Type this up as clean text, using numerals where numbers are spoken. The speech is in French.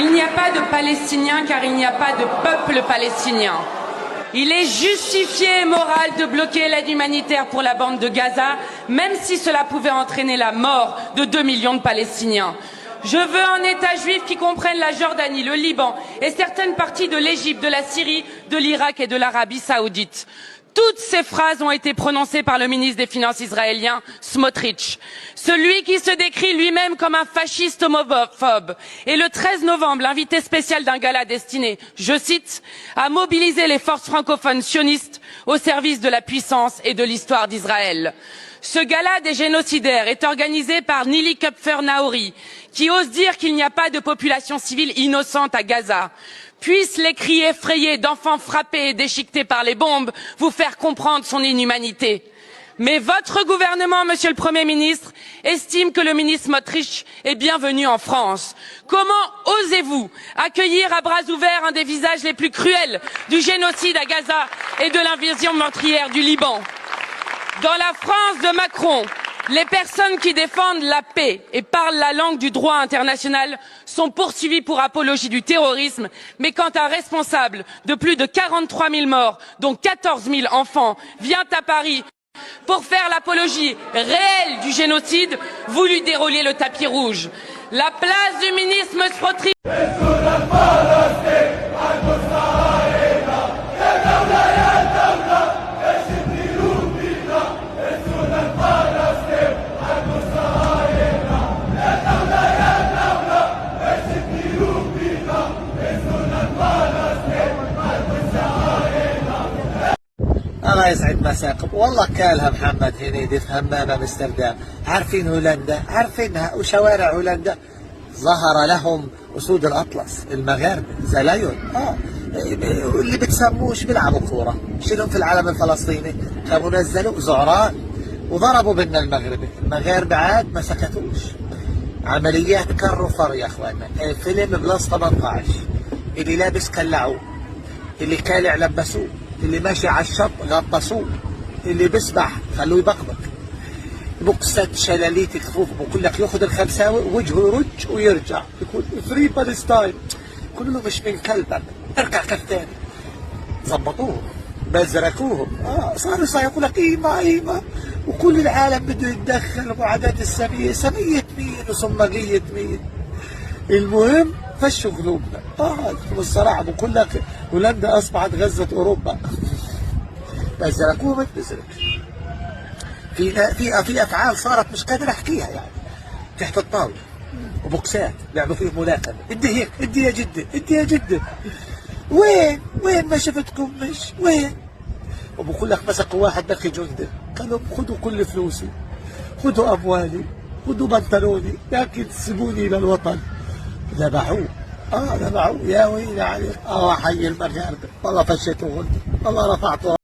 Il n'y a pas de Palestiniens car il n'y a pas de peuple palestinien. Il est justifié et moral de bloquer l'aide humanitaire pour la bande de Gaza, même si cela pouvait entraîner la mort de 2 millions de Palestiniens. Je veux un État juif qui comprenne la Jordanie, le Liban et certaines parties de l'Égypte, de la Syrie, de l'Irak et de l'Arabie saoudite. Toutes ces phrases ont été prononcées par le ministre des Finances israélien, Smotrich, celui qui se décrit lui-même comme un fasciste homophobe. Et le 13 novembre, l'invité spécial d'un gala destiné, je cite, à mobiliser les forces francophones sionistes au service de la puissance et de l'histoire d'Israël. Ce gala des génocidaires est organisé par Nili Kupfer-Naori, qui ose dire qu'il n'y a pas de population civile innocente à Gaza. Puissent les cris effrayés d'enfants frappés et déchiquetés par les bombes vous faire comprendre son inhumanité. Mais votre gouvernement, monsieur le Premier ministre, estime que le ministre Smotrich est bienvenu en France. Comment osez-vous accueillir à bras ouverts un des visages les plus cruels du génocide à Gaza et de l'invasion meurtrière du Liban? Dans la France de Macron, les personnes qui défendent la paix et parlent la langue du droit international sont poursuivies pour apologie du terrorisme, mais quand un responsable de plus de 43 000 morts, dont 14 000 enfants, vient à Paris pour faire l'apologie réelle du génocide, vous lui déroulez le tapis rouge. La place du ministre Smotrich. الله يسعد مساكم. والله كالها محمد هنيدي في همام امستردام. عارفين هولندا؟ عارفينها. وشوارع هولندا ظهر لهم اسود الاطلس المغاربه زلايون. اللي بتسموش بيلعبوا كوره. شيلهم في العلم الفلسطيني كانوا نزلوا زعران وضربوا بنا المغاربه عاد ما سكتوش. عمليات كر وفر يا اخوانا. فيلم بلس 18 اللي لابس كلعوه، اللي كالع لبسوه، اللي ماشي على الشط غطسوه، اللي بيسبح خلوه يبقبق. بوكسات شلاليت كفوف بقول لك ياخذ الخمساوي وجهه يرج ويرجع يقول فري بالستاين. يقول له مش من كلبك اركع كفتاني. ظبطوهم بزركوهم. صاروا يقول لك ايمه وكل العالم بده يتدخل وعادات السميه. سميه مين وصمغيه مين؟ المهم فشوا قلوبنا. والصراحه بقول لك هولندا اصبحت غزه اوروبا. بزركوهم بتزرك. في افعال صارت مش قادر احكيها يعني. تحت الطاوله وبوكسات لعبوا فيه ملاكمه. ادي هيك، ادي يا جده، ادي يا جده. وين ما شفتكم مش وين؟ وبقول لك مسكوا واحد بكي جندي قالوا خذوا كل فلوسي، خذوا اموالي، خذوا بنطلوني، لكن سيبوني الى الوطن. ذبحوه. ذبحوه. يا ويلي عليك. حي المغاربه. والله فشيتوه، والله رفعتوه.